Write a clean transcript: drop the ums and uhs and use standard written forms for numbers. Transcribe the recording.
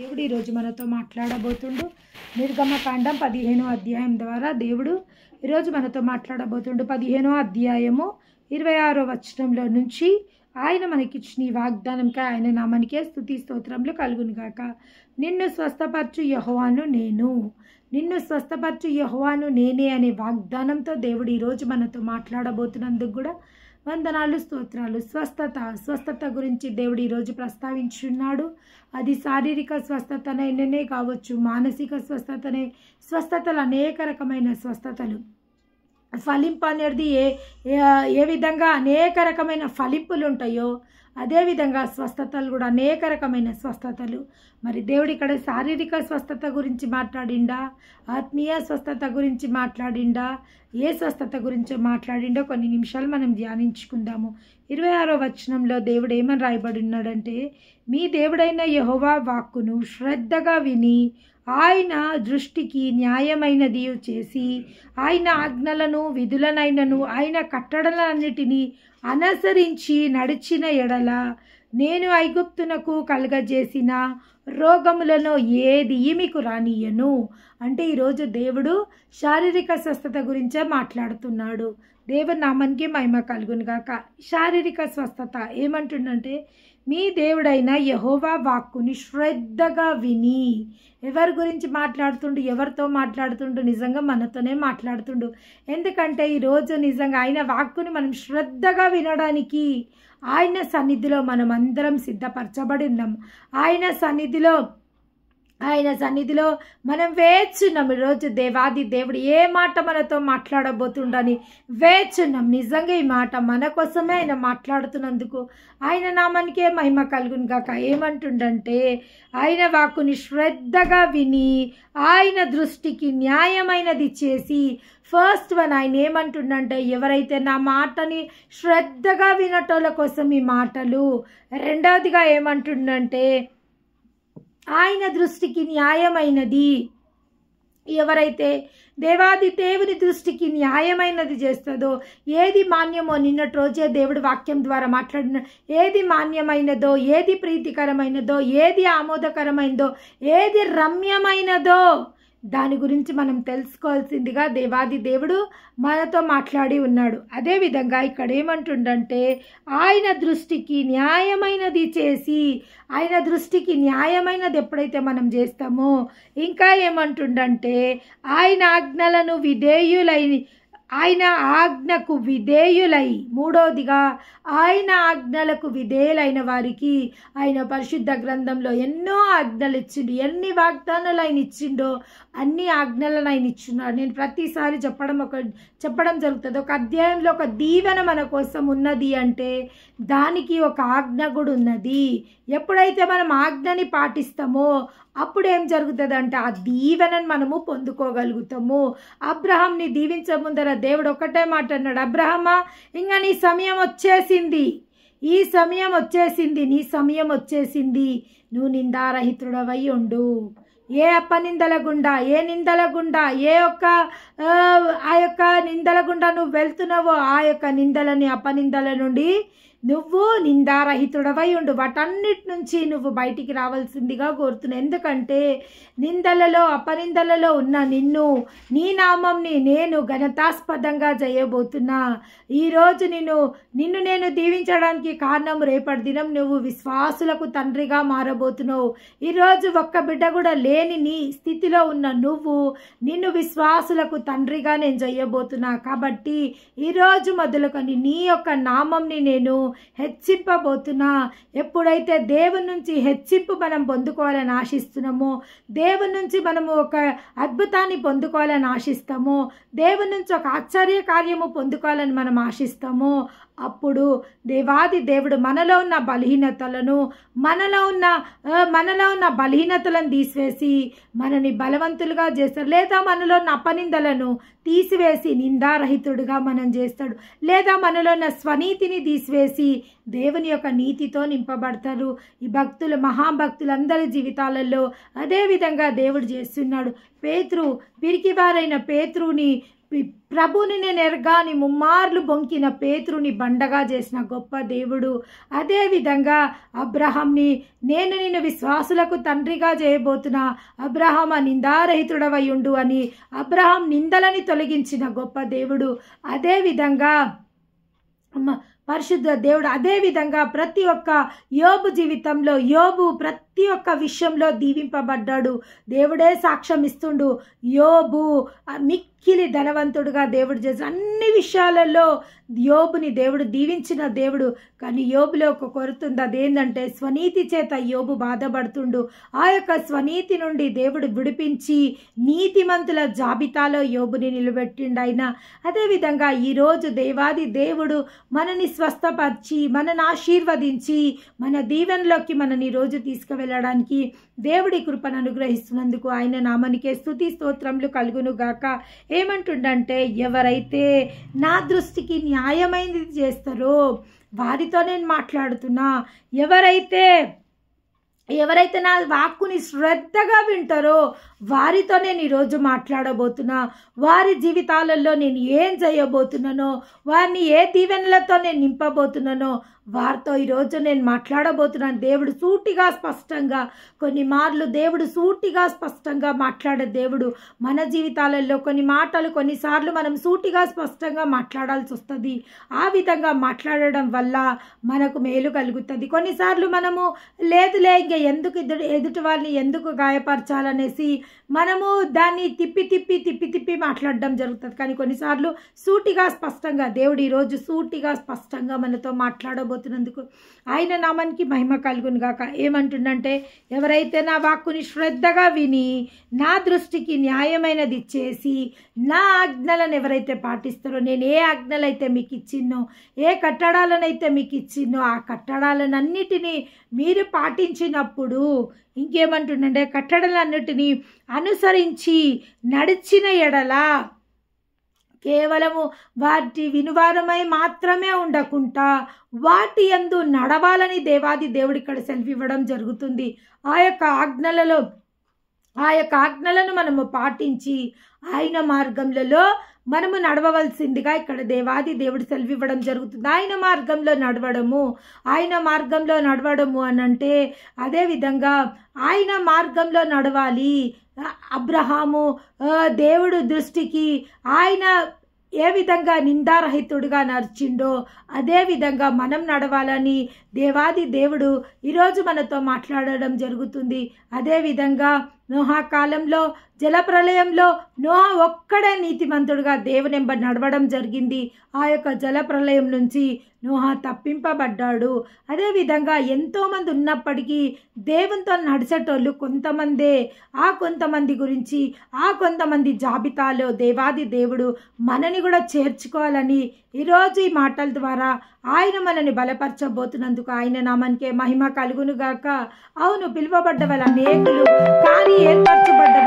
దేవుడు ఈరోజు మనతో మాట్లాడబోతుండు. నిర్గమకాండం 15వ అధ్యాయం ద్వారా దేవుడు ఈరోజు మనతో మాట్లాడబోతుండు. 15వ అధ్యాయము 26వ వచనంలో నుంచి ఆయన మనకిచ్చిన ఈ వాగ్దానంకి ఆయన నామానికే స్తుతి స్తోత్రములు కలుగునుగాక. నిన్ను స్వస్థపరచు యెహోవాను నేను, నిన్ను స్వస్థపరచు యెహోవాను నేనే అనే వాగ్దానంతో దేవుడు ఈరోజు మనతో మాట్లాడబోతున్నందుకు కూడా వందనాలు, స్తోత్రాలు. స్వస్థత గురించి దేవుడు ఈరోజు ప్రస్తావించున్నాడు. అది శారీరక స్వస్థతనైననే కావచ్చు, మానసిక స్వస్థతలు అనేక రకమైన స్వస్థతలు. ఫలింపు అనేది ఏ విధంగా అనేక రకమైన ఫలింపులు ఉంటాయో అదేవిధంగా స్వస్థతలు కూడా అనేక రకమైన స్వస్థతలు. మరి దేవుడు ఇక్కడ శారీరక స్వస్థత గురించి మాట్లాడిండా, ఆత్మీయ స్వస్థత గురించి మాట్లాడిండా, ఏ స్వస్థత గురించి మాట్లాడిండో కొన్ని నిమిషాలు మనం ధ్యానించుకుందాము. 26వ వచనంలో దేవుడు ఏమని రాయబడి ఉన్నాడంటే, మీ దేవుడైన యెహోవా వాక్కును శ్రద్ధగా విని ఆయన దృష్టికి న్యాయమైనది చేసి ఆయన ఆజ్ఞలను విధులనైనను ఆయన కట్టడలన్నిటినీ అనుసరించి నడిచిన ఎడల నేను ఐగుప్తునకు కలుగజేసిన రోగములను ఏది మీకు రానియను. అంటే ఈరోజు దేవుడు శారీరక స్వస్థత గురించే మాట్లాడుతున్నాడు. దేవుని నామానికి మహిమ కలుగునుగాక. శారీరక స్వస్థత ఏమంటుండంటే, మీ దేవుడైన యెహోవా వాక్కుని శ్రద్ధగా విని. ఎవరి గురించి మాట్లాడుతుండు, ఎవరితో మాట్లాడుతుండు? నిజంగా మనతోనే మాట్లాడుతుండు. ఎందుకంటే ఈరోజు నిజంగా ఆయన వాక్కుని మనం శ్రద్ధగా వినడానికి ఆయన సన్నిధిలో మనం అందరం సిద్ధపరచబడి ఉన్నాం. ఆయన సన్నిధిలో మనం వేచున్నాం. ఈరోజు దేవాది దేవుడు ఏ మాట మనతో మాట్లాడబోతుండని వేచున్నాం. నిజంగా ఈ మాట మన కోసమే ఆయన మాట్లాడుతున్నందుకు ఆయన నామానికే మహిమ కలుగును గాక. ఏమంటుండంటే, ఆయన వాక్కుని శ్రద్ధగా విని ఆయన దృష్టికి న్యాయమైనది చేసి. ఫస్ట్ వన్ ఆయన ఏమంటుండంటే, ఎవరైతే నా మాటని శ్రద్ధగా వినటోళ్ళ కోసం ఈ మాటలు. రెండవదిగా ఏమంటుండంటే, ఆయన దృష్టికి న్యాయమైనది. ఎవరైతే దేవాది దేవుని దృష్టికి న్యాయమైనది చేస్తుందో, ఏది మాన్యమో నిన్నటి రోజే దేవుడు వాక్యం ద్వారా మాట్లాడిన, ఏది మాన్యమైనదో, ఏది ప్రీతికరమైనదో, ఏది ఆమోదకరమైనదో, ఏది రమ్యమైనదో దాని గురించి మనం తెలుసుకోవాల్సిందిగా దేవాది దేవుడు మనతో మాట్లాడి ఉన్నాడు. అదేవిధంగా ఇక్కడ ఏమంటుండంటే, ఆయన దృష్టికి న్యాయమైనది చేసి. ఆయన దృష్టికి న్యాయమైనది ఎప్పుడైతే మనం చేస్తామో, ఇంకా ఏమంటుండంటే, ఆయన ఆజ్ఞలను ఆయన ఆజ్ఞకు విధేయులై. మూడవదిగా ఆయన ఆజ్ఞలకు విధేయులైన వారికి ఆయన పరిశుద్ధ గ్రంథంలో ఎన్నో ఆజ్ఞలు ఇచ్చిండు. ఎన్ని వాగ్దానాలు ఆయన ఇచ్చిండో అన్ని ఆజ్ఞలను ఆయన ఇచ్చున్నాడు. నేను ప్రతిసారి చెప్పడం జరుగుతుంది. ఒక అధ్యాయంలో ఒక దీవెన మన కోసం ఉన్నది అంటే దానికి ఒక ఆజ్ఞ కూడా ఉన్నది. ఎప్పుడైతే మనం ఆజ్ఞని పాటిస్తామో అప్పుడు ఏం జరుగుతుందంటే ఆ దీవెనను మనము పొందుకోగలుగుతాము. అబ్రహాంని దీవించే ముందర దేవుడు ఒకటే మాట అన్నాడు, అబ్రహమా, ఇంకా నీ సమయం వచ్చేసింది, ఈ సమయం వచ్చేసింది, నీ సమయం వచ్చేసింది, నువ్వు నిందారహితుడవై ఉండు. ఏ అపనిందల గుండా, ఏ నిందల గుండా, ఆ యొక్క నిందల గుండా నువ్వు వెళ్తున్నావో ఆ యొక్క నిందలని, అపనిందల నుండి నువ్వు నిందారహితుడవై ఉండు. వాటన్నిటి నుంచి నువ్వు బయటికి రావాల్సిందిగా కోరుతున్నావు. ఎందుకంటే నిందలలో, అపనిందలలో ఉన్న నీ నామంని నేను ఘనతాస్పదంగా చేయబోతున్నా. ఈరోజు నిన్ను నేను దీవించడానికి కారణం రేపటి దినం నువ్వు విశ్వాసులకు తండ్రిగా మారబోతున్నావు. ఈరోజు ఒక్క బిడ్డ కూడా లేని నీ స్థితిలో ఉన్న నిన్ను విశ్వాసులకు తండ్రిగా నేను చేయబోతున్నా. కాబట్టి ఈరోజు మొదలుకొని నీ యొక్క నామంని నేను హెచ్చింపబోతున్నా. ఎప్పుడైతే దేవుని నుంచి హెచ్చింపు మనం పొందుకోవాలని ఆశిస్తున్నామో, దేవుని నుంచి మనము ఒక అద్భుతాన్ని పొందుకోవాలని ఆశిస్తామో, దేవుని నుంచి ఒక ఆశ్చర్య కార్యము పొందుకోవాలని మనం ఆశిస్తామో, అప్పుడు దేవాది దేవుడు మనలో ఉన్న బలహీనతలను తీసివేసి మనని బలవంతులుగా చేస్తాడు. లేదా మనలో ఉన్న అపనిందలను తీసివేసి నిందారహితుడుగా మనం చేస్తాడు. లేదా మనలో ఉన్న స్వనీతిని తీసివేసి దేవుని యొక్క నీతితో నింపబడతారు. ఈ మహాభక్తులందరి జీవితాలలో అదే విధంగా దేవుడు చేస్తున్నాడు. పిరికివారైన పేతురుని ప్రభుని నేను ఎరగాని ముమ్మార్లు బొంకిన పేతురుని బండగా చేసిన గొప్ప దేవుడు. అదేవిధంగా అబ్రహాంని నేను నిన్ను విశ్వాసులకు తండ్రిగా చేయబోతున్నా, అబ్రహాం నిందారహితుడవై ఉండు అని అబ్రహాం నిందలని తొలగించిన గొప్ప దేవుడు. అదేవిధంగా పరిశుద్ధ దేవుడు. అదేవిధంగా ప్రతి ఒక్క యోబు జీవితంలో యోబు ప్రతి ఒక్క విషయంలో దీవింపబడ్డాడు. దేవుడే సాక్ష్యం ఇస్తుండు. యోబు మిక్కిలి ధనవంతుడుగా దేవుడు చేసిన అన్ని విషయాలలో యోబుని దేవుడు దీవించిన దేవుడు. కానీ యోబులో ఒక కొరత ఉంది. అదేంటంటే స్వనీతి చేత యోబు బాధపడుతుండు. ఆ యొక్క స్వనీతి నుండి దేవుడు విడిపించి నీతిమంతుల జాబితాలో యోబుని నిలబెట్టిండు ఆయన. అదేవిధంగా ఈరోజు దేవాది దేవుడు మనని స్వస్థపరిచి మనని ఆశీర్వదించి మన దీవెనలోకి మనని ఈరోజు తీసుకువెళ్ళడానికి దేవుడి కృపను అనుగ్రహిస్తున్నందుకు ఆయన నామానికే స్తుతి స్తోత్రములు కలుగును గాక. ఏమంటుండంటే ఎవరైతే నా దృష్టికి న్యాయమైనది చేస్తారో వారితో నేను మాట్లాడుతున్నా. ఎవరైతే నా వాక్కుని శ్రద్ధగా వింటారో వారితో నేను ఈరోజు మాట్లాడబోతున్నా. వారి జీవితాలలో నేను ఏం చేయబోతున్నానో, వారిని ఏ దీవెనలతో నేను నింపబోతున్నానో వారితో ఈరోజు నేను మాట్లాడబోతున్నాను. దేవుడు సూటిగా స్పష్టంగా కొన్ని మార్లు దేవుడు సూటిగా స్పష్టంగా మాట్లాడే దేవుడు. మన జీవితాలలో కొన్ని మాటలు కొన్నిసార్లు మనం సూటిగా స్పష్టంగా మాట్లాడాల్సి వస్తుంది. ఆ విధంగా మాట్లాడడం వల్ల మనకు మేలు కలుగుతుంది. కొన్నిసార్లు మనము లేదులే ఇంకా ఎందుకు ఎదుటి వాళ్ళని ఎందుకు గాయపరచాలనేసి మనము దాన్ని తిప్పి మాట్లాడడం జరుగుతుంది. కానీ కొన్నిసార్లు సూటిగా స్పష్టంగా దేవుడు ఈరోజు సూటిగా స్పష్టంగా మనతో మాట్లాడబోతున్నందుకు ఆయన నామానికి మహిమ కలుగును గాక. ఏమంటుండంటే ఎవరైతే నా వాక్కుని శ్రద్ధగా విని నా దృష్టికి న్యాయమైనది చేసి నా ఆజ్ఞలను ఎవరైతే పాటిస్తారో, నేను ఏ ఆజ్ఞలైతే మీకు ఇచ్చిన్నో, ఏ కట్టడాలనైతే మీకు ఇచ్చిన్నో ఆ కట్టడాలన్నిటినీ మీరు పాటించినప్పుడు ఇంకేమంటుండంటే కట్టడలన్నిటినీ అనుసరించి నడిచిన ఎడల కేవలము వాటి వినువారమై మాత్రమే ఉండకుండా వాటి యందు నడవాలని దేవాది దేవుడు ఇక్కడ సెలవివ్వడం జరుగుతుంది. ఆ యొక్క ఆజ్ఞలను మనము పాటించి ఆయన మార్గంలో మనము నడవవలసిందిగా ఇక్కడ దేవాది దేవుడు సెలవివ్వడం జరుగుతుంది. ఆయన మార్గంలో నడవడము అని అంటే అదేవిధంగా ఆయన మార్గంలో నడవాలి. అబ్రహాము దేవుడు దృష్టికి ఆయన ఏ విధంగా నిందారహితుడిగా నడిచిండో అదేవిధంగా మనం నడవాలని దేవాది దేవుడు ఈరోజు మనతో మాట్లాడడం జరుగుతుంది. అదేవిధంగా నోహా కాలంలో జలప్రలయంలో నోహా ఒక్కడే నీతిమంతుడుగా దేవునెంబ నడవడం జరిగింది. ఆ యొక్క జలప్రలయం నుంచి నోహా తప్పింపబడ్డాడు. అదేవిధంగా ఎంతోమంది ఉన్నప్పటికీ దేవునితో నడిచేటోళ్ళు కొంతమందే. ఆ కొంతమంది గురించి ఆ కొంతమంది జాబితాలో దేవాది దేవుడు మనని కూడా చేర్చుకోవాలని ఈరోజు ఈ మాటల ద్వారా ఆయన మనని బలపరచబోతున్నందుకు ఆయన నామానికే మహిమ కలుగును గాక. అవును, పిలువబడ్డ వాళ్ళు అనేకులు, కానీ ఏర్పరచబడ్డ